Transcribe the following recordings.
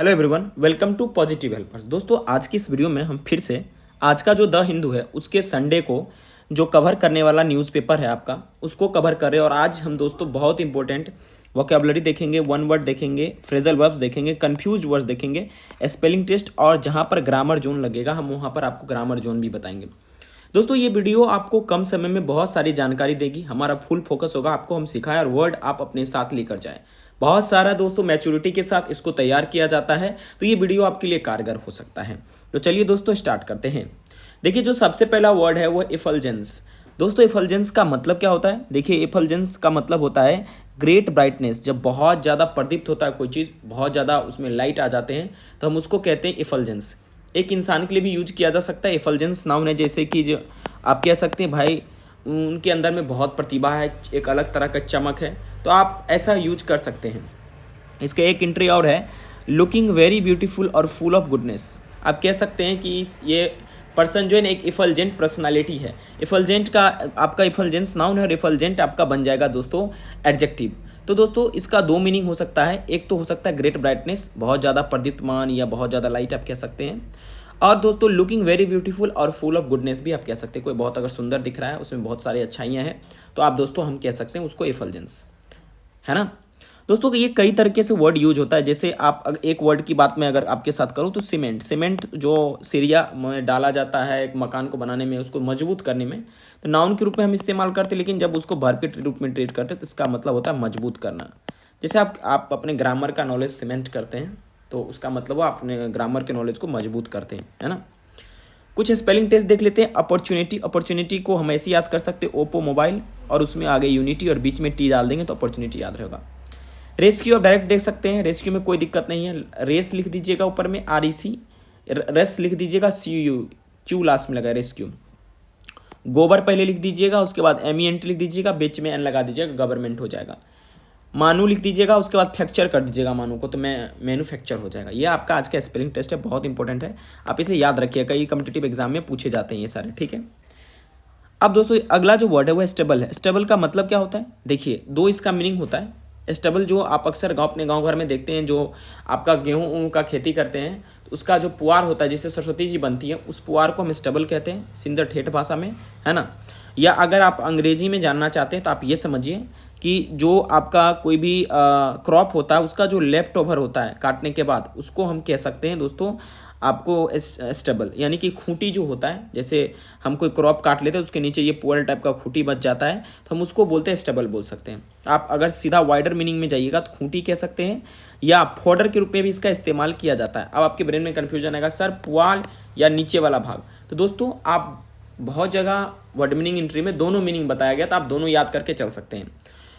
Hello everyone, welcome to positive helpers. दोस्तों, आज की इस वीडियो में हम फिर से आज का जो द हिंदू है उसके संडे को जो कवर करने वाला न्यूज़पेपर है आपका, उसको कवर कर रहे हैं। और आज हम दोस्तों बहुत इंपॉर्टेंट वोकेबलरी देखेंगे, वन वर्ड देखेंगे, फ्रेजल वर्ब्स देखेंगे, कंफ्यूज वर्ड्स देखेंगे, स्पेलिंग टेस्ट, और जहाँ पर ग्रामर जोन लगेगा हम वहाँ पर आपको ग्रामर जोन भी बताएंगे। दोस्तों, ये वीडियो आपको कम समय में बहुत सारी जानकारी देगी। हमारा फुल फोकस होगा आपको हम सिखाएं और वर्ड आप अपने साथ लेकर जाएं। बहुत सारा दोस्तों मैच्योरिटी के साथ इसको तैयार किया जाता है, तो ये वीडियो आपके लिए कारगर हो सकता है। तो चलिए दोस्तों स्टार्ट करते हैं। देखिए, जो सबसे पहला वर्ड है वो इफलजेंस। दोस्तों, इफलजेंस का मतलब क्या होता है? देखिए, इफलजेंस का मतलब होता है ग्रेट ब्राइटनेस। जब बहुत ज़्यादा प्रदीप्त होता है कोई चीज़, बहुत ज़्यादा उसमें लाइट आ जाते हैं, तो हम उसको कहते हैं इफलजेंस। एक इंसान के लिए भी यूज किया जा सकता है इफलजेंस नाउन है, जैसे कि जो आप कह सकते हैं भाई उनके अंदर में बहुत प्रतिभा है, एक अलग तरह का चमक है, तो आप ऐसा यूज कर सकते हैं। इसका एक एंट्री और है, लुकिंग वेरी ब्यूटीफुल और फुल ऑफ गुडनेस। आप कह सकते हैं कि ये पर्सन जो है ना एक इफलजेंट पर्सनालिटी है। इफलजेंट का आपका इफलजेंस नाउन है और इफलजेंट आपका बन जाएगा दोस्तों एडजेक्टिव। तो दोस्तों, इसका दो मीनिंग हो सकता है। एक तो हो सकता है ग्रेट ब्राइटनेस, बहुत ज़्यादा प्रदीप्तमान या बहुत ज़्यादा लाइट आप कह सकते हैं। और दोस्तों, लुकिंग वेरी ब्यूटीफुल और फुल ऑफ गुडनेस भी आप कह सकते हैं। कोई बहुत अगर सुंदर दिख रहा है, उसमें बहुत सारी अच्छाइयाँ हैं, तो आप दोस्तों हम कह सकते हैं उसको इफलजेंस, है ना। दोस्तों, ये कई तरीके से वर्ड यूज होता है। जैसे आप एक वर्ड की बात मैं अगर आपके साथ करूँ तो सीमेंट। सीमेंट जो सिरिया में डाला जाता है एक मकान को बनाने में, उसको मजबूत करने में, तो नाउन के रूप में हम इस्तेमाल करते हैं, लेकिन जब उसको वर्ब के रूप में ट्रीट करते हैं तो इसका मतलब होता है मजबूत करना। जैसे आप अपने ग्रामर का नॉलेज सीमेंट करते हैं, तो उसका मतलब वो अपने ग्रामर के नॉलेज को मजबूत करते हैं, है ना। कुछ स्पेलिंग टेस्ट देख लेते हैं। अपॉर्चुनिटी, अपॉर्चुनिटी को हम ऐसे याद कर सकते हैं ओप्पो मोबाइल, और उसमें आगे यूनिटी और बीच में टी डाल देंगे तो अपॉर्चुनिटी याद रहेगा। रेस्क्यू आप डायरेक्ट देख सकते हैं, रेस्क्यू में कोई दिक्कत नहीं है। रेस लिख दीजिएगा ऊपर में REC, रेस लिख दीजिएगा CU, क्यू लास्ट में लगा रेस्क्यू। गोबर पहले लिख दीजिएगा, उसके बाद MENT लिख दीजिएगा, बीच में N लगा दीजिएगा, गवर्नमेंट हो जाएगा। मानू लिख दीजिएगा, उसके बाद फ्रैक्चर कर दीजिएगा मानू को, तो मैन्युफैक्चर हो जाएगा। ये आपका आज का स्पेलिंग टेस्ट है, बहुत इंपॉर्टेंट है, आप इसे याद रखिएगा। ये कॉम्पिटिटिव एग्जाम में पूछे जाते हैं ये सारे, ठीक है। अब दोस्तों, अगला जो वर्ड है वो स्टेबल है। स्टेबल का मतलब क्या होता है? देखिए, दो इसका मीनिंग होता है। स्टेबल जो आप अक्सर अपने गांव घर में देखते हैं, जो आपका गेहूं का खेती करते हैं, तो उसका जो पुआर होता है जिससे सरस्वती जी बनती है, उस पुआर को हम स्टेबल कहते हैं सिंधर ठेठ भाषा में, है ना। या अगर आप अंग्रेजी में जानना चाहते हैं तो आप ये समझिए कि जो आपका कोई भी क्रॉप होता है, उसका जो लेफ्ट ओवर होता है काटने के बाद, उसको हम कह सकते हैं दोस्तों आपको स्टेबल, यानी कि खूंटी जो होता है, जैसे हम कोई क्रॉप काट लेते हैं उसके नीचे ये पुअर टाइप का खूंटी बच जाता है, तो हम उसको बोलते हैं स्टेबल बोल सकते हैं। आप अगर सीधा वाइडर मीनिंग में जाइएगा तो खूंटी कह सकते हैं, या फॉडर के रूप में भी इसका इस्तेमाल किया जाता है। अब आपके ब्रेन में कन्फ्यूजन आएगा, सर पुआल या नीचे वाला भाग? तो दोस्तों, आप बहुत जगह वर्ड मीनिंग एंट्री में दोनों मीनिंग बताया गया, तो आप दोनों याद करके चल सकते हैं।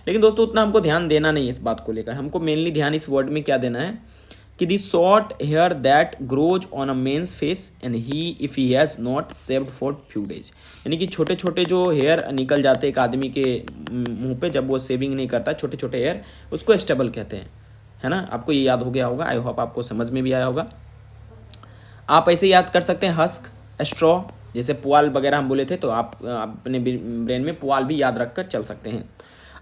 लेकिन दोस्तों, उतना हमको ध्यान देना नहीं है इस बात को लेकर। हमको मेनली ध्यान इस वर्ड में क्या देना है कि the short hair that grows on a man's face and he if he has not saved for few days. यानी कि छोटे छोटे जो हेयर निकल जाते हैं एक आदमी के मुंह पे जब वो सेविंग नहीं करता, छोटे छोटे हेयर, उसको स्टेबल कहते हैं, है ना। आपको ये याद हो गया होगा, आई होप आपको समझ में भी आया होगा। आप ऐसे याद कर सकते हैं हस्क, स्ट्रॉ, जैसे पुआल वगैरह हम बोले थे, तो आप अपने ब्रेन में पुआल भी याद रख कर चल सकते हैं।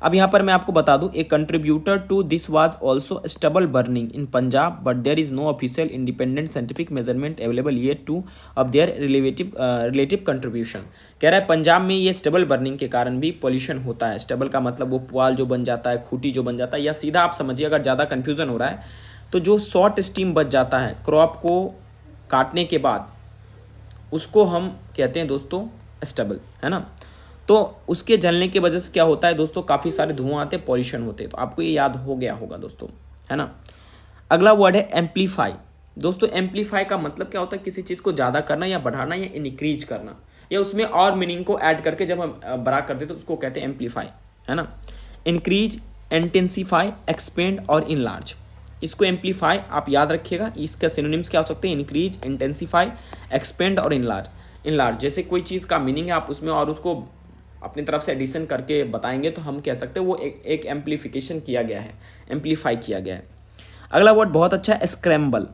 अब यहाँ पर मैं आपको बता दूं, a contributor to this was also stubble burning in Punjab, but there is no official independent scientific measurement available yet to of their relative contribution. कह रहा है पंजाब में ये स्टबल बर्निंग के कारण भी पॉल्यूशन होता है। स्टबल का मतलब वो पुआल जो बन जाता है, खूंटी जो बन जाता है, या सीधा आप समझिए, अगर ज़्यादा कन्फ्यूजन हो रहा है तो जो शॉर्ट स्टीम बच जाता है क्रॉप को काटने के बाद, उसको हम कहते हैं दोस्तों स्टबल, है ना। तो उसके जलने की वजह से क्या होता है दोस्तों, काफ़ी सारे धुआं आते हैं, पॉल्यूशन होते हैं। तो आपको ये याद हो गया होगा दोस्तों, है ना। अगला वर्ड है एम्पलीफाई। दोस्तों, एम्पलीफाई का मतलब क्या होता है? किसी चीज़ को ज़्यादा करना या बढ़ाना या इनक्रीज करना, या उसमें और मीनिंग को ऐड करके जब हम बड़ा करते तो उसको कहते हैं एम्पलीफाई, है ना। इंक्रीज, इंटेंसीफाई, एक्सपेंड और इनलार्ज। इसको एम्पलीफाई आप याद रखिएगा। इसका सिनोनिम्स क्या हो सकते हैं? इंक्रीज, इंटेंसीफाई, एक्सपेंड और इनलार्ज। इनलार्ज जैसे कोई चीज़ का मीनिंग है, आप उसमें और उसको अपनी तरफ से एडिशन करके बताएंगे तो हम कह सकते हैं वो एक एम्पलीफिकेशन किया गया है, एम्पलीफाई किया गया है। अगला वर्ड बहुत अच्छा है, स्क्रैम्बल।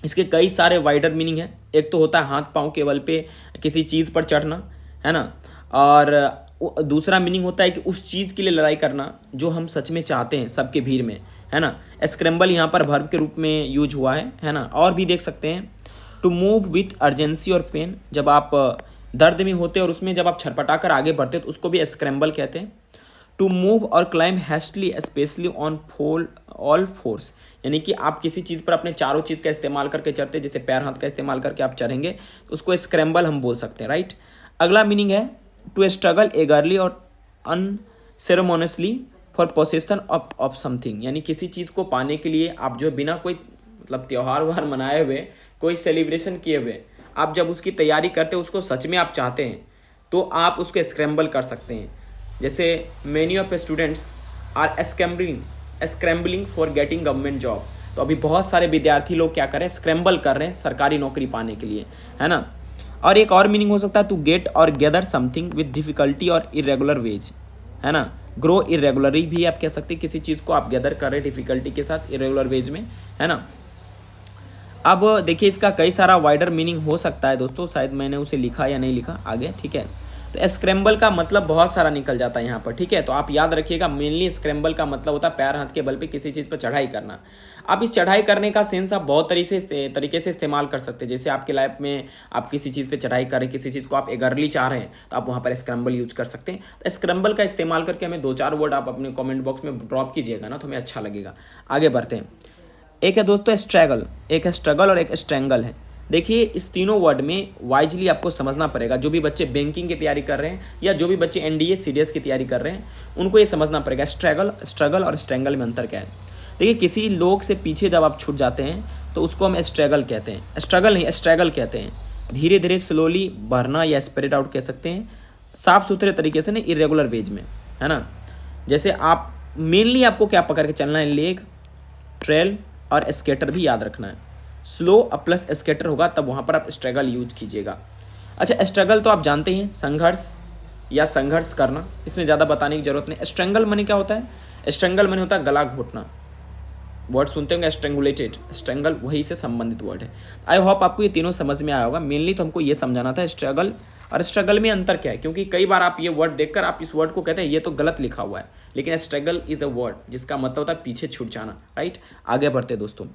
इसके कई सारे वाइडर मीनिंग है। एक तो होता है हाथ पांव के बल पे किसी चीज़ पर चढ़ना, है ना। और दूसरा मीनिंग होता है कि उस चीज़ के लिए लड़ाई करना जो हम सच में चाहते हैं सबके भीड़ में, है ना। स्क्रैम्बल यहाँ पर वर्ब के रूप में यूज हुआ है ना। और भी देख सकते हैं टू मूव विथ अर्जेंसी और पेन, जब आप दर्द में होते हैं और उसमें जब आप छटपटा कर आगे बढ़ते तो उसको भी स्क्रैम्बल कहते हैं। टू मूव और climb hastily especially on all fours, यानी कि आप किसी चीज़ पर अपने चारों चीज़ का इस्तेमाल करके चढ़ते, जैसे पैर हाथ का इस्तेमाल करके आप चढ़ेंगे तो उसको स्क्रैम्बल हम बोल सकते हैं, राइट। अगला मीनिंग है टू स्ट्रगल एगरली और unceremoniously for possession of something, यानी किसी चीज़ को पाने के लिए आप जो बिना कोई मतलब त्यौहार व्योहार मनाए हुए, कोई सेलिब्रेशन किए हुए आप जब उसकी तैयारी करते हो, उसको सच में आप चाहते हैं तो आप उसको स्क्रैम्बल कर सकते हैं। जैसे many of students are scrambling for getting government job, तो अभी बहुत सारे विद्यार्थी लोग क्या कर रहे हैं, स्क्रैम्बल कर रहे हैं सरकारी नौकरी पाने के लिए, है ना। और एक और मीनिंग हो सकता है टू गेट और गैदर समथिंग विद डिफिकल्टी और इरेगुलर वेज, है ना। ग्रो इरेगुलरली भी आप कह सकते हैं, किसी चीज़ को आप गैदर कर रहे हैं डिफिकल्टी के साथ, इरेगुलर वेज में, है ना। अब देखिए इसका कई सारा वाइडर मीनिंग हो सकता है दोस्तों, शायद मैंने उसे लिखा या नहीं लिखा आगे, ठीक है। तो स्क्रैम्बल का मतलब बहुत सारा निकल जाता है यहाँ पर, ठीक है। तो आप याद रखिएगा मेनली स्क्रैम्बल का मतलब होता है पैर हाथ के बल पे किसी चीज़ पर चढ़ाई करना। आप इस चढ़ाई करने का सेंस आप बहुत तरीके से इस्तेमाल कर सकते हैं। जैसे आपके लाइफ में आप किसी चीज़ पे चढ़ाई कर रहे हैं, किसी चीज़ को आप एगरली चाह रहे हैं तो आप वहाँ पर स्क्रैम्बल यूज कर सकते हैं। तो स्क्रैम्बल का इस्तेमाल करके हमें 2-4 वर्ड आप अपने कॉमेंट बॉक्स में ड्रॉप कीजिएगा ना, तो हमें अच्छा लगेगा। आगे बढ़ते हैं। एक है दोस्तों स्ट्रगल, एक है स्ट्रगल और एक स्ट्रैंगल है। देखिए इस तीनों वर्ड में वाइजली आपको समझना पड़ेगा। जो भी बच्चे बैंकिंग की तैयारी कर रहे हैं या जो भी बच्चे एनडीए सीडीएस की तैयारी कर रहे हैं उनको ये समझना पड़ेगा स्ट्रगल और स्ट्रैंगल में अंतर क्या है। देखिए किसी लोग से पीछे जब आप छूट जाते हैं तो उसको हम स्ट्रगल कहते हैं, स्ट्रगल नहीं स्ट्रगल कहते हैं। धीरे धीरे स्लोली बढ़ना या स्प्रेड आउट कह सकते हैं, साफ सुथरे तरीके से, नहीं इरेगुलर वेज में, है ना। जैसे आप मेनली आपको क्या पकड़ के चलना है, लेग, ट्रेल और स्केटर भी याद रखना है। स्लो प्लस स्केटर होगा तब वहाँ पर आप स्ट्रगल यूज कीजिएगा। अच्छा स्ट्रगल तो आप जानते हैं, संघर्ष या संघर्ष करना, इसमें ज़्यादा बताने की जरूरत नहीं। स्ट्रैंगल मनी क्या होता है, स्ट्रैंगल मनी होता है गला घोटना। वर्ड सुनते होंगे स्ट्रैंगुलेटेड, स्ट्रैंगल वही से संबंधित वर्ड है। आई होप आपको ये तीनों समझ में आया होगा। मेनली तो हमको ये समझाना था स्ट्रगल और स्ट्रगल में अंतर क्या है, क्योंकि कई बार आप ये वर्ड देखकर आप इस वर्ड को कहते हैं ये तो गलत लिखा हुआ है, लेकिन स्ट्रगल इज अ वर्ड जिसका मतलब होता है पीछे छूट जाना, राइट। आगे बढ़ते दोस्तों।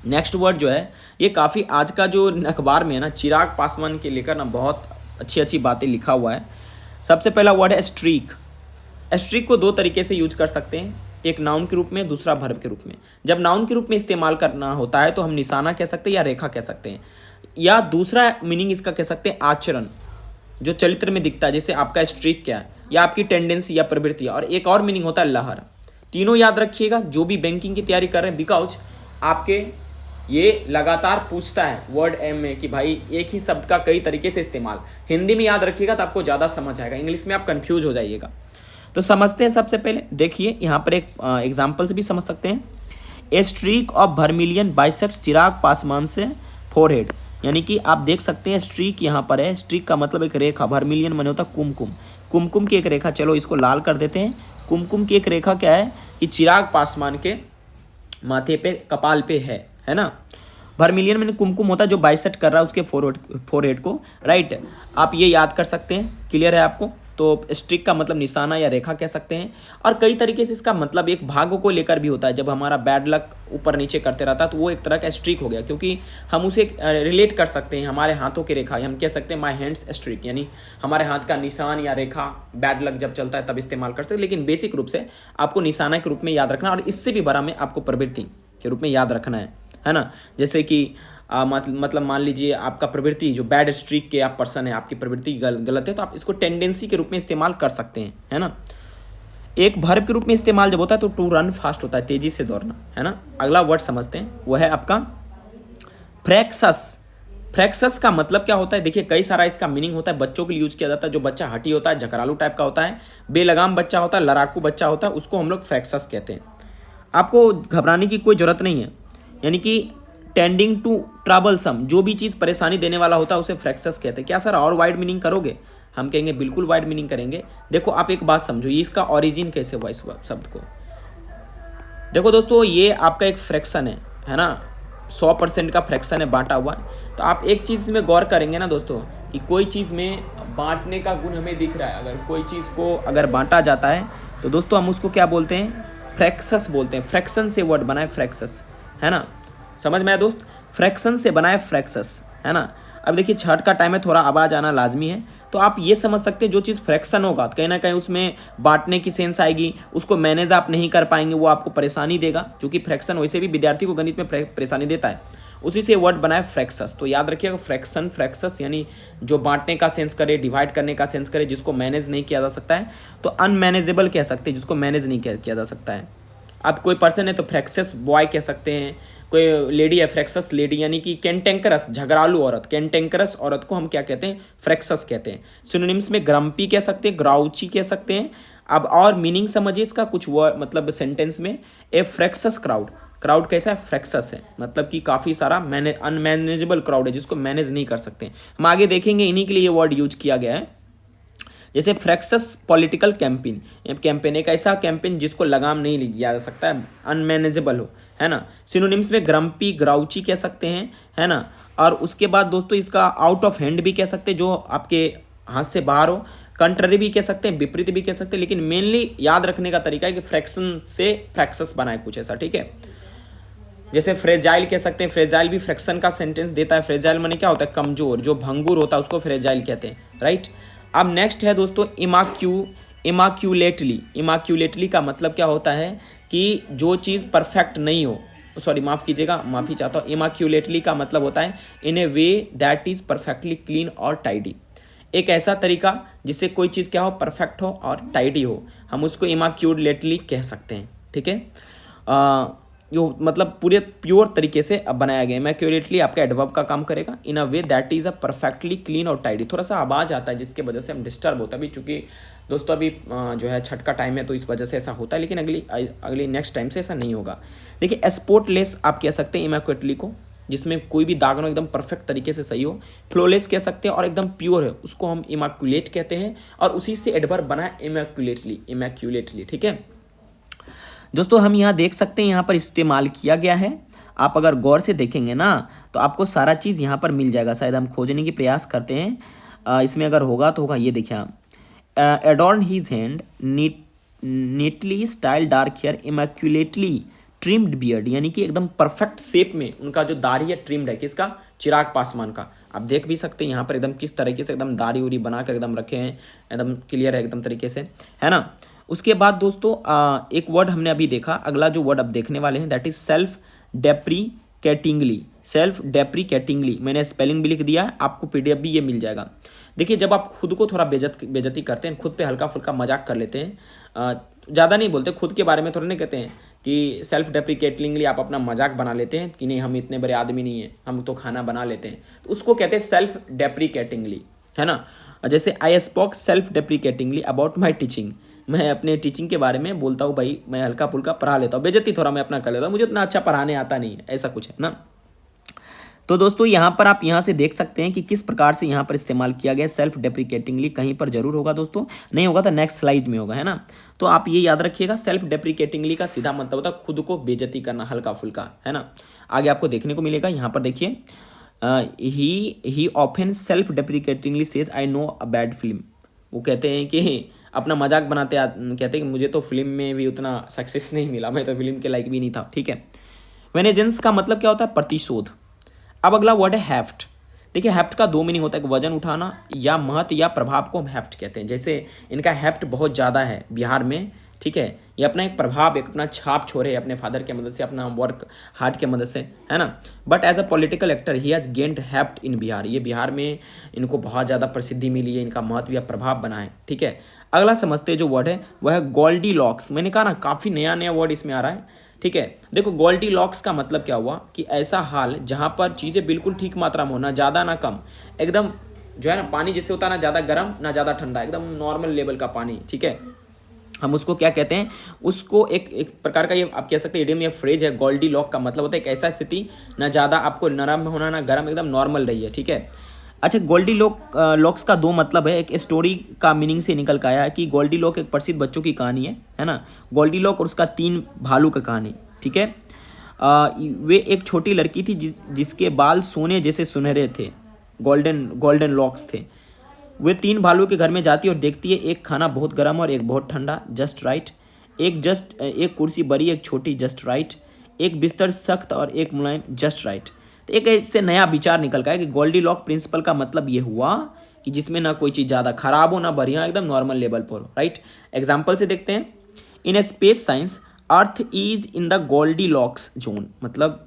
नेक्स्ट वर्ड जो है ये काफ़ी आज का जो अखबार में है ना, चिराग पासवान के लेकर ना बहुत अच्छी अच्छी बातें लिखा हुआ है। सबसे पहला वर्ड है स्ट्रीक। स्ट्रीक को दो तरीके से यूज कर सकते हैं, एक नाउन के रूप में, दूसरा वर्ब के रूप में। जब नाउन के रूप में इस्तेमाल करना होता है तो हम निशाना कह सकते हैं या रेखा कह सकते हैं, या दूसरा मीनिंग इसका कह सकते हैं आचरण, जो चरित्र में दिखता है। जैसे आपका स्ट्रीक क्या है, या आपकी टेंडेंसी या प्रवृत्ति, और एक और मीनिंग होता है लहर। तीनों याद रखिएगा जो भी बैंकिंग की तैयारी कर रहे हैं, बिकॉज आपके ये लगातार पूछता है वर्ड एम में कि भाई एक ही शब्द का कई तरीके से इस्तेमाल। हिंदी में याद रखिएगा तो आपको ज़्यादा समझ आएगा, इंग्लिश में आप कंफ्यूज हो जाइएगा। तो समझते हैं। सबसे पहले देखिए यहाँ पर एक एग्जाम्पल से भी समझ सकते हैं। ए streak of vermilion bisect Chirag Paswan से फोरहेड, यानी कि आप देख सकते हैं स्ट्रीक यहाँ पर है। स्ट्रीक का मतलब एक रेखा, वर्मिलियन माने होता कुमकुम, कुमकुम की एक रेखा। चलो इसको लाल कर देते हैं। कुमकुम की एक रेखा क्या है कि चिराग पासवान के माथे पे, कपाल पे है ना। वर्मिलियन में कुमकुम होता है जो बाइसेक्ट कर रहा है उसके फोरहेड को, राइट। आप ये याद कर सकते हैं, क्लियर है आपको। तो स्ट्रिक का मतलब निशाना या रेखा कह सकते हैं। और कई तरीके से इसका मतलब एक भाग को लेकर भी होता है। जब हमारा बैड लक ऊपर नीचे करते रहता है तो वो एक तरह का स्ट्रिक हो गया, क्योंकि हम उसे रिलेट कर सकते हैं हमारे हाथों की रेखा। हम कह सकते हैं माई हैंड्स स्ट्रिक, यानी हमारे हाथ का निशान या रेखा बैड लक जब चलता है तब इस्तेमाल कर सकते हैं। लेकिन बेसिक रूप से आपको निशाना के रूप में याद रखना, और इससे भी बड़ा में आपको प्रवृत्ति के रूप में याद रखना है ना। जैसे कि मतलब मान लीजिए आपका प्रवृत्ति जो बैड स्ट्रीक के आप पर्सन है, आपकी प्रवृत्ति गलत है, तो आप इसको टेंडेंसी के रूप में इस्तेमाल कर सकते हैं, है ना। एक वर्ब के रूप में इस्तेमाल जब होता है तो टू रन फास्ट होता है, तेजी से दौड़ना, है ना। अगला वर्ड समझते हैं, वो है आपका फ्रैक्सस। फ्रैक्सस का मतलब क्या होता है, देखिए कई सारा इसका मीनिंग होता है। बच्चों के लिए यूज किया जाता है। जो बच्चा हठी होता है, झकरालू टाइप का होता है, बेलगाम बच्चा होता है, लड़ाकू बच्चा होता है, उसको हम लोग फ्रैक्सस कहते हैं। आपको घबराने की कोई जरूरत नहीं है, यानी कि टेंडिंग टू ट्रबलसम, जो भी चीज़ परेशानी देने वाला होता है उसे फ्रैक्सस कहते हैं। क्या सर और वाइड मीनिंग करोगे, हम कहेंगे बिल्कुल वाइड मीनिंग करेंगे। देखो आप एक बात समझो, ये इसका ओरिजिन कैसे हुआ इस शब्द को। देखो दोस्तों, ये आपका एक फ्रैक्शन है ना, 100% का फ्रैक्शन है, बांटा हुआ है। तो आप एक चीज़ में गौर करेंगे ना दोस्तों, कि कोई चीज़ में बांटने का गुण हमें दिख रहा है। अगर कोई चीज़ को अगर बांटा जाता है तो दोस्तों हम उसको क्या बोलते हैं, फ्रैक्सस बोलते हैं, फ्रैक्शन से वर्ड बना है फ्रैक्सस, है ना, समझ में आया दोस्त, फ्रैक्शन से बना है फ्रैक्सस, है ना। अब देखिए छठ का टाइम है, थोड़ा आवाज़ आना लाजमी है, तो आप ये समझ सकते हैं जो चीज़ फ्रैक्शन होगा कहीं ना कहीं उसमें बांटने की सेंस आएगी, उसको मैनेज आप नहीं कर पाएंगे, वो आपको परेशानी देगा, क्योंकि फ्रैक्शन वैसे भी विद्यार्थी को गणित में परेशानी देता है, उसी से वर्ड बना है फ्रैक्सस। तो याद रखिएगा फ्रैक्शन फ्रैक्सस यानी जो बांटने का सेंस करे, डिवाइड करने का सेंस करे, जिसको मैनेज नहीं किया जा सकता है, तो अनमैनेजेबल कह सकते हैं, जिसको मैनेज नहीं किया जा सकता है। अब कोई पर्सन है तो फ्रैक्सस बॉय कह सकते हैं, कोई लेडी है फ्रैक्सस लेडी, यानी कि कैंटेंकरस झगड़ालू औरत, कैंटेंकरस औरत को हम क्या कहते हैं, फ्रैक्सस कहते हैं। सिनोनिम्स में ग्रम्पी कह सकते हैं, ग्राउची कह सकते हैं। अब और मीनिंग समझिए इसका, कुछ वर्ड मतलब सेंटेंस में, ए फ्रैक्सस क्राउड, क्राउड कैसा है, फ्रैक्सस है, मतलब कि काफ़ी सारा अनमैनेजेबल क्राउड है, जिसको मैनेज नहीं कर सकते। हम आगे देखेंगे, इन्हीं के लिए ये वर्ड यूज किया गया है। जैसे फ्रैक्सस पॉलिटिकल कैंपेन, कैंपेन एक ऐसा कैंपेन जिसको लगाम नहीं लिया जा सकता है, अनमैनेजेबल हो, है ना। सिनोनिम्स में ग्रम्पी, ग्राउची कह सकते हैं, है ना। और उसके बाद दोस्तों इसका आउट ऑफ हैंड भी कह सकते हैं, जो आपके हाथ से बाहर हो, कंट्ररी भी कह सकते हैं, विपरीत भी कह सकते हैं, लेकिन मेनली याद रखने का तरीका है कि फ्रैक्शन से फ्रैक्सस बना है कुछ ऐसा, ठीक है। जैसे फ्रेजाइल कह सकते हैं, फ्रेजाइल भी फ्रैक्शन का सेंटेंस देता है। फ्रेजाइल माने क्या होता है, कमजोर, जो भंगुर होता है उसको फ्रेजाइल कहते हैं, राइट। अब नेक्स्ट है दोस्तों इमाक्यूलेटली। इमाक्यूलेटली का मतलब क्या होता है कि जो चीज़ परफेक्ट नहीं हो, सॉरी माफ़ कीजिएगा, माफ़ी चाहता हूँ। इमाक्यूलेटली का मतलब होता है in a way that is perfectly clean और टाइडी, एक ऐसा तरीका जिससे कोई चीज़ क्या हो, परफेक्ट हो और टाइडी हो, हम उसको इमाक्यूलेटली कह सकते हैं, ठीक है। जो मतलब पूरे प्योर तरीके से अब बनाया गया है। इमैक्यूरेटली आपका एडवर्ब का काम करेगा, in a way that is a perfectly clean और टाइडी। थोड़ा सा आवाज़ आता है जिसके वजह से हम डिस्टर्ब होता है अभी, चूँकि दोस्तों अभी जो है छठ का टाइम है तो इस वजह से ऐसा होता है, लेकिन अगली नेक्स्ट टाइम से ऐसा नहीं होगा। देखिए स्पॉटलेस आप कह सकते हैं इमैक्यूरेटली को, जिसमें कोई भी दाग ना एकदम परफेक्ट तरीके से सही हो। फ्लोलेस कह सकते हैं, और एकदम प्योर है उसको हम इमैक्यूलेट कहते हैं, और उसी से एडवर्ब बना है इमैक्यूलेटली, इमैक्यूलेटली, ठीक है दोस्तों। हम यहाँ देख सकते हैं यहाँ पर इस्तेमाल किया गया है, आप अगर गौर से देखेंगे ना तो आपको सारा चीज़ यहाँ पर मिल जाएगा। शायद हम खोजने की प्रयास करते हैं, इसमें अगर होगा तो होगा, ये देखिए आप, adorn his hand neatly style dark hair immaculately trimmed beard, यानी कि एकदम परफेक्ट शेप में उनका जो दाढ़ी है ट्रिम्ड है, किसका, चिराग पासवान का। आप देख भी सकते हैं यहाँ पर एकदम किस तरीके से एकदम दाढ़ी उड़ी बना कर एकदम रखे हैं, एकदम क्लियर है एकदम तरीके से, है ना। उसके बाद दोस्तों एक वर्ड हमने अभी देखा, अगला जो वर्ड अब देखने वाले हैं दैट इज सेल्फ डेप्रीकेटिंगली। सेल्फ डेप्रीकेटिंगली मैंने स्पेलिंग भी लिख दिया है, आपको पीडीएफ भी ये मिल जाएगा। देखिए जब आप खुद को थोड़ा बेइज्जती करते हैं, खुद पे हल्का फुल्का मजाक कर लेते हैं, ज़्यादा नहीं बोलते, खुद के बारे में थोड़ा नहीं कहते हैं कि सेल्फ डेप्रीकेटिंगली आप अपना मजाक बना लेते हैं कि नहीं हम इतने बड़े आदमी नहीं हैं, हम तो खाना बना लेते हैं, तो उसको कहते हैं सेल्फ डेप्रीकेटिंगली, है ना। जैसे I spoke self deprecatingly about my teaching, मैं अपने टीचिंग के बारे में बोलता हूँ भाई मैं हल्का फुल्का पढ़ा लेता हूँ, बेइज्जती थोड़ा मैं अपना कर लेता हूँ, मुझे उतना अच्छा पढ़ाने आता नहीं है, ऐसा कुछ है ना। तो दोस्तों यहाँ पर आप यहाँ से देख सकते हैं कि किस प्रकार से यहाँ पर इस्तेमाल किया गया सेल्फ डेप्रीकेटिंगली। कहीं पर जरूर होगा दोस्तों, नहीं होगा तो नेक्स्ट स्लाइड में होगा, है ना। तो आप ये याद रखिएगा, सेल्फ डेप्रीकेटिंगली का सीधा मतलब होता है खुद को बेइज्जती करना हल्का फुल्का, है ना। आगे आपको देखने को मिलेगा, यहाँ पर देखिए he often self deprecatingly says I know a bad film. वो कहते हैं कि अपना मजाक बनाते कहते हैं कि मुझे तो फिल्म में भी उतना सक्सेस नहीं मिला, मैं तो फिल्म के लायक भी नहीं था, ठीक है। वेनेजेंस का मतलब क्या होता है, प्रतिशोध। अब अगला वर्ड है हेफ्ट। देखिए हेफ्ट का दो मीनिंग होता है, वजन उठाना या महत्व या प्रभाव को हम हेफ्ट कहते हैं। जैसे इनका हेफ्ट बहुत ज़्यादा है बिहार में, ठीक है, ये अपना एक प्रभाव, एक अपना छाप छोड़े अपने फादर के मदद से, अपना वर्क हार्ट के मदद से, है ना। But as a political actor he has gained heft in Bihar, ये बिहार में इनको बहुत ज़्यादा प्रसिद्धि मिली है, इनका महत्व या प्रभाव बना है, ठीक है। अगला समझते जो वर्ड है वह है गोल्डी लॉक्स। मैंने कहा ना काफ़ी नया नया वर्ड इसमें आ रहा है, ठीक है। देखो गोल्डी लॉक्स का मतलब क्या हुआ कि ऐसा हाल जहाँ पर चीज़ें बिल्कुल ठीक मात्रा में हो, ना ज़्यादा ना कम, एकदम जो है ना पानी जैसे होता है ना ज़्यादा गर्म ना ज़्यादा ठंडा, एकदम नॉर्मल लेवल का पानी, ठीक है। हम उसको क्या कहते हैं, उसको एक प्रकार का ये आप कह सकते हैं इडियम या फ्रेज है। गोल्डी लॉक का मतलब होता है एक ऐसा स्थिति, ना ज़्यादा आपको नरम होना ना गर्म, एकदम नॉर्मल रही है, ठीक है। अच्छा गोल्डी लॉक्स का दो मतलब है, एक स्टोरी का मीनिंग से निकल के आया है कि गोल्डी लॉक एक प्रसिद्ध बच्चों की कहानी है ना। गोल्डी लॉक और उसका 3 भालू का कहानी, ठीक है। वे एक छोटी लड़की थी जिसके बाल सोने जैसे सुनहरे थे, गोल्डन लॉक्स थे। वे 3 भालू के घर में जाती और देखती है, एक खाना बहुत गर्म और एक बहुत ठंडा, जस्ट राइट। एक कुर्सी बड़ी एक छोटी जस्ट राइट, एक बिस्तर सख्त और एक मुलायम जस्ट राइट। तो एक इससे नया विचार निकल का है कि गोल्डी लॉक प्रिंसिपल का मतलब ये हुआ कि जिसमें ना कोई चीज़ ज़्यादा खराब हो ना बढ़िया, एकदम नॉर्मल लेवल पर हो, राइट। एग्जाम्पल से देखते हैं, in a space science earth is in the goldilocks zone. मतलब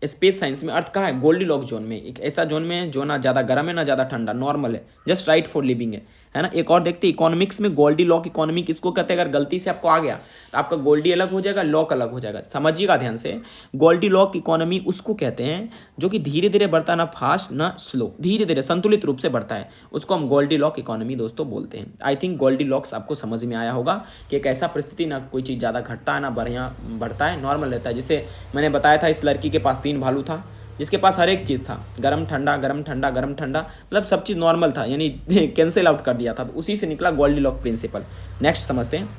स्पेस साइंस में अर्थ कहाँ है? गोल्डी लॉक जोन में, एक ऐसा जोन में है जो ना ज़्यादा गर्म है ना ज़्यादा ठंडा, नॉर्मल है, जस्ट राइट फॉर लिविंग है ना। एक और देखते हैं इकोनॉमिक्स में गोल्डी लॉक इकोनॉमी किसको कहते हैं? अगर गलती से आपको आ गया तो आपका गोल्डी अलग हो जाएगा, लॉक अलग हो जाएगा, समझिएगा ध्यान से। गोल्डी लॉक इकोनॉमी उसको कहते हैं जो कि धीरे धीरे बढ़ता है, ना फास्ट ना स्लो, धीरे धीरे संतुलित रूप से बढ़ता है, उसको हम गोल्डी लॉक इकोनॉमी दोस्तों बोलते हैं। आई थिंक गोल्डी लॉक्स आपको समझ में आया होगा कि एक ऐसा परिस्थिति, ना कोई चीज़ ज़्यादा घटता है ना बढ़िया बढ़ता है, नॉर्मल रहता है। जिसे मैंने बताया था, इस लड़की के पास 3 भालू था जिसके पास हर एक चीज़ था, गरम ठंडा गरम ठंडा गरम ठंडा, मतलब सब चीज़ नॉर्मल था, यानी कैंसिल आउट कर दिया था। तो उसी से निकला गोल्डी लॉक प्रिंसिपल। नेक्स्ट समझते हैं,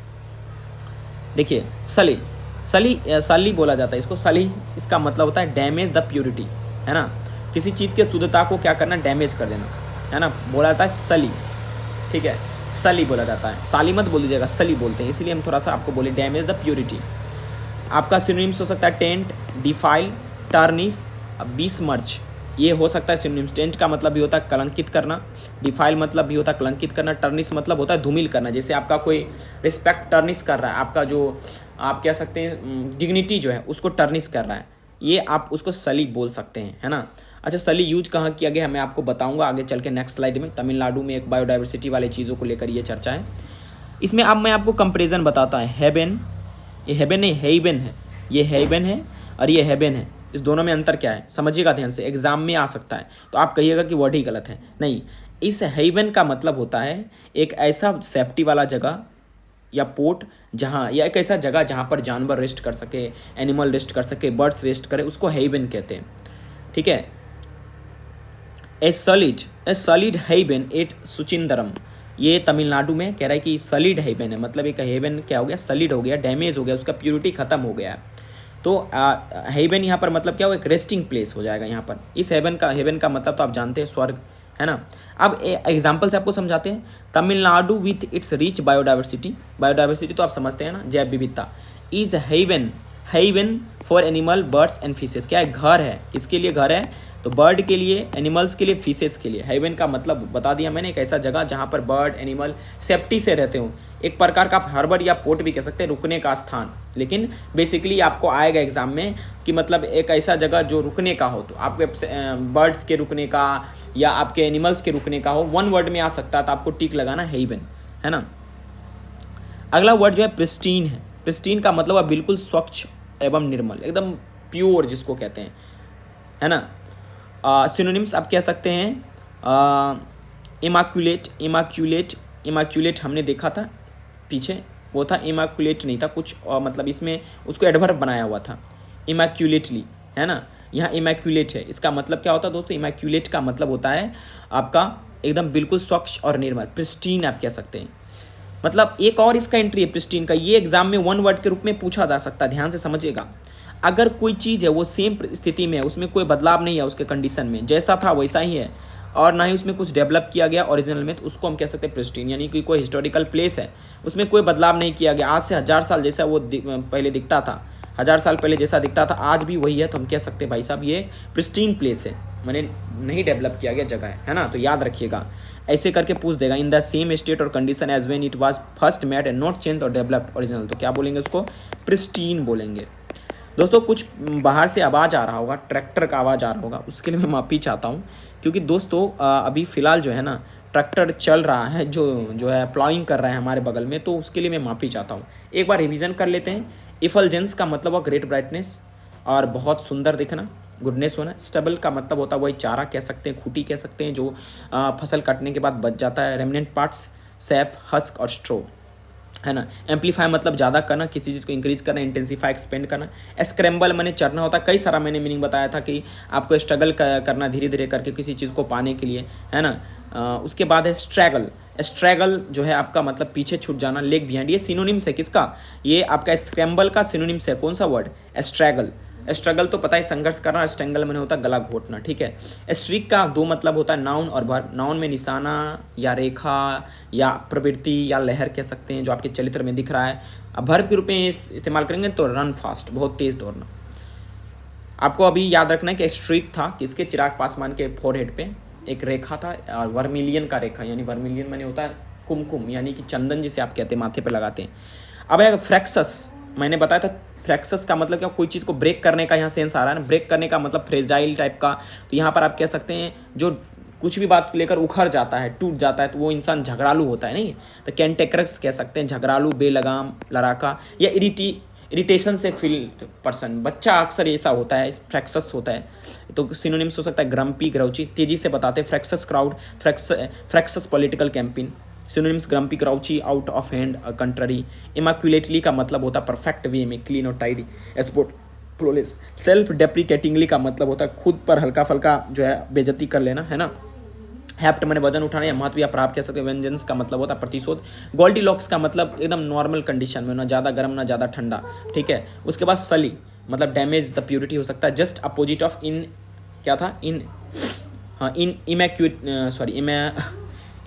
देखिए सली सली सली बोला जाता है इसको। सली इसका मतलब होता है डैमेज द प्योरिटी, है ना, किसी चीज़ के शुद्धता को क्या करना, डैमेज कर देना, है ना, बोला जाता है सली, ठीक है, सली बोला जाता है, साली मत बोल दीजिएगा, सली बोलते हैं, इसीलिए हम थोड़ा सा आपको बोले डैमेज द प्योरिटी। आपका सिनोनिम्स हो सकता है टेंट, डिफाइल, टर्निश, बीसमर्च, ये हो सकता है सिनोनिम्स। टेंट का मतलब भी होता है कलंकित करना, डिफाइल मतलब भी होता है कलंकित करना, टर्निश मतलब होता है धूमिल करना, जैसे आपका कोई रिस्पेक्ट टर्निश कर रहा है, आपका जो आप कह सकते हैं डिग्निटी जो है उसको टर्निश कर रहा है, ये आप उसको सली बोल सकते हैं, है ना। अच्छा, सली यूज कहाँ किया गया मैं आपको बताऊंगा आगे चल के नेक्स्ट स्लाइड में। तमिलनाडु में एक बायोडाइवर्सिटी वाले चीज़ों को लेकर ये चर्चा है। इसमें अब मैं आपको कंपेरिजन बताता है, हेबेन, ये हेबेन नहीं हेबेन है, ये हेबेन है और ये हेबेन है, इस दोनों में अंतर क्या है समझिएगा ध्यान से, एग्जाम में आ सकता है, तो आप कहिएगा कि वर्ड ही गलत है, नहीं। इस हेवन का मतलब होता है एक ऐसा सेफ्टी वाला जगह या पोर्ट जहाँ, या एक ऐसा जगह जहाँ पर जानवर रेस्ट कर सके, एनिमल रेस्ट कर सके, बर्ड्स रेस्ट करे, उसको हेवन कहते हैं, ठीक है। ए सॉलिड हेवन एट सुचिंदरम, ये तमिलनाडु में कह रहा है कि सॉलिड हेवन है, मतलब एक हेवन क्या हो गया, सॉलिड हो गया, डैमेज हो गया, उसका प्योरिटी खत्म हो गया। तो हेवन यहाँ पर मतलब क्या हो, एक रेस्टिंग प्लेस हो जाएगा यहाँ पर। इस हेवन का मतलब तो आप जानते हैं स्वर्ग, है ना। अब एग्जाम्पल से आपको समझाते हैं, Tamil Nadu with its rich biodiversity तो आप समझते हैं ना, जैव विविधता, is heaven for animal, birds and fishes, क्या है, घर है, इसके लिए घर है, तो बर्ड के लिए, एनिमल्स के लिए, फिशेस के लिए। हेवन का मतलब बता दिया मैंने, एक ऐसा जगह जहाँ पर बर्ड एनिमल सेफ्टी से रहते हो, एक प्रकार का आप हार्बर या पोर्ट भी कह सकते हैं, रुकने का स्थान। लेकिन बेसिकली आपको आएगा एग्जाम में कि मतलब एक ऐसा जगह जो रुकने का हो, तो आपके बर्ड्स के रुकने का या आपके एनिमल्स के रुकने का हो, वन वर्ड में आ सकता है, तो आपको टिक लगाना हेवन, है ना। अगला वर्ड जो है प्रिस्टीन है। प्रिस्टीन का मतलब है बिल्कुल स्वच्छ एवं निर्मल, एकदम प्योर जिसको कहते हैं, है ना। सिनोनिम्स आप कह सकते हैं इमाक्यूलेट हमने देखा था पीछे, वो था इमाक्यूलेट नहीं था कुछ, मतलब इसमें उसको एडवर्ब बनाया हुआ था, इमाक्यूलेटली, है ना। यहाँ इमैक्यूलेट है, इसका मतलब क्या होता है दोस्तों, इमैक्यूलेट का मतलब होता है आपका एकदम बिल्कुल स्वच्छ और निर्मल, प्रिस्टीन आप कह सकते हैं। मतलब एक और इसका एंट्री है प्रिस्टीन का, ये एग्जाम में वन वर्ड के रूप में पूछा जा सकता है, ध्यान से समझिएगा। अगर कोई चीज़ है वो सेम स्थिति में है, उसमें कोई बदलाव नहीं है, उसके कंडीशन में जैसा था वैसा ही है, और ना ही उसमें कुछ डेवलप किया गया ओरिजिनल में, तो उसको हम कह सकते हैं प्रिस्टीन। यानी कि कोई हिस्टोरिकल प्लेस है, उसमें कोई बदलाव नहीं किया गया, आज से 1000 साल जैसा वो पहले दिखता था, 1000 साल पहले जैसा दिखता था आज भी वही है, तो हम कह सकते हैं भाई साहब ये प्रिस्टीन प्लेस है, मैंने नहीं डेवलप किया गया जगह है ना। तो याद रखिएगा, ऐसे करके पूछ देगा, इन द सेम स्टेट और condition as when it was first made and not change और डेवलप्ड ओरिजिनल, तो क्या बोलेंगे उसको, प्रिस्टीन बोलेंगे। दोस्तों कुछ बाहर से आवाज़ आ रहा होगा, ट्रैक्टर का आवाज़ आ रहा होगा, उसके लिए मैं माफ़ी चाहता हूँ, क्योंकि दोस्तों अभी फ़िलहाल जो है ना ट्रैक्टर चल रहा है, जो है प्लॉइंग कर रहा है हमारे बगल में, तो उसके लिए मैं माफ़ी चाहता हूँ। एक बार रिवीजन कर लेते हैं। इफलजेंस का मतलब है ग्रेट ब्राइटनेस और बहुत सुंदर दिखना, गुडनेस होना। स्टेबल का मतलब होता है वही चारा कह सकते हैं, खूटी कह सकते हैं, जो फसल काटने के बाद बच जाता है। रेमिनेंट पार्ट्स, सैप, हस्क और स्ट्रो, है ना। एम्पलीफाई मतलब ज़्यादा करना, किसी चीज़ को इंक्रीज करना, इंटेंसीफाई एक्सपेंड करना। स्क्रैम्बल मैंने चढ़ना होता है, कई सारा मैंने मीनिंग बताया था कि आपको स्ट्रगल करना धीरे धीरे करके किसी चीज़ को पाने के लिए, है ना। उसके बाद है स्ट्रैगल। स्ट्रैगल जो है आपका मतलब पीछे छूट जाना, लेग बिहाइंड, ये सिनोनिम्स है किसका, ये आपका स्क्रैम्बल का सिनोनिम्स है, कौन सा वर्ड, स्ट्रैगल। स्ट्रगल तो पता है संघर्ष करना, स्ट्रैंगल में होता है गला घोटना, ठीक है। स्ट्रीक का दो मतलब होता है नाउन और वर्ब। नाउन में निशाना या रेखा या प्रवृत्ति या लहर कह सकते हैं, जो आपके चरित्र में दिख रहा है। अब वर्ब के रूप में इस्तेमाल करेंगे तो रन फास्ट, बहुत तेज़ दौड़ना। आपको अभी याद रखना है कि स्ट्रीक था किसके, चिराग पासवान के फोरहेड पे एक रेखा था, और वर्मिलियन का रेखा, यानी वर्मिलियन माने होता है कुमकुम, यानी कि चंदन जिसे आप कहते हैं माथे पे लगाते हैं। अब है फ्रैक्सस, मैंने बताया था फ्रैक्सस का मतलब क्या, कोई चीज़ को ब्रेक करने का यहाँ सेंस आ रहा है ना, ब्रेक करने का मतलब फ्रेजाइल टाइप का। तो यहाँ पर आप कह सकते हैं जो कुछ भी बात लेकर उखड़ जाता है, टूट जाता है, तो वो इंसान झगड़ालू होता है, नहीं तो कैंटेक्रस कह सकते हैं, झगड़ालू, बेलगाम, लड़ाका, या इरिटेशन से फील्ड पर्सन। बच्चा अक्सर ऐसा होता है, फ्रैक्सस होता है। तो सिनोनिम्स हो सकता है ग्रम्पी, ग्राउची, तेजी से बताते हैं, fractious crowd, fractious political campaign. Synonyms grumpy, grouchy, out of hand, contrary. Immaculately का मतलब होता है परफेक्ट वे में, क्लीन और tidy, sport, flawless. Self deprecatingly का मतलब होता है खुद पर हल्का फल्का जो है बेइज्जती कर लेना, है ना। हैप्ट मैंने वजन उठाना, या महत्व या प्राप्त कह सकते हैं। वेंजेंस का मतलब होता है प्रतिशोध। गोल्डीलॉक्स का मतलब एकदम नॉर्मल कंडीशन में, ना ज़्यादा गर्म ना ज़्यादा ठंडा, ठीक है। उसके बाद सली मतलब डैमेज द प्योरिटी हो सकता है। जस्ट अपोजिट ऑफ इन, क्या था, इन, हाँ, इन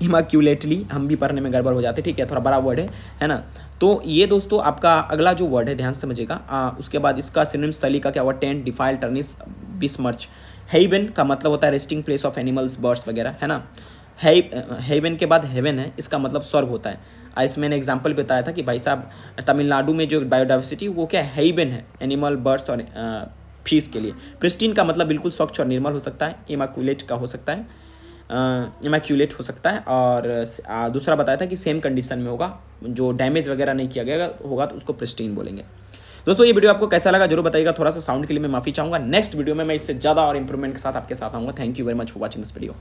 इमैक्यूलेटली, हम भी पढ़ने में गड़बड़ हो जाते, ठीक है, थोड़ा बड़ा वर्ड है ना। तो ये दोस्तों आपका अगला जो वर्ड है ध्यान से समझिएगा। उसके बाद इसका सिनोनिम्स सली का क्या हुआ, टेंट, डिफाइल, टर्निस, बिस्मर्च। हेवन का मतलब होता है resting place of animals, birds वगैरह, है ना। हेवन के बाद हेवन है, इसका मतलब स्वर्ग होता है। इसमें मैंने एग्जाम्पल बताया था कि भाई साहब तमिलनाडु में जो बायोडाइवर्सिटी वो क्या हेवन है, एनिमल, बर्ड्स और फिश के लिए। प्रिस्टीन का मतलब बिल्कुल स्वच्छ और निर्मल हो सकता है। इमैक्युलेट का हो सकता है, इमैक्युलेट हो सकता है। और दूसरा बताया था कि सेम कंडीशन में होगा, जो डैमेज वगैरह नहीं किया गया होगा तो उसको प्रिस्टीन बोलेंगे। दोस्तों ये वीडियो आपको कैसा लगा जरूर बताइएगा। थोड़ा सा साउंड के लिए मैं माफी चाहूँगा। नेक्स्ट वीडियो में मैं इससे ज़्यादा और इंप्रूवमेंट के साथ आपके साथ आऊँगा। Thank you very much for watching this video.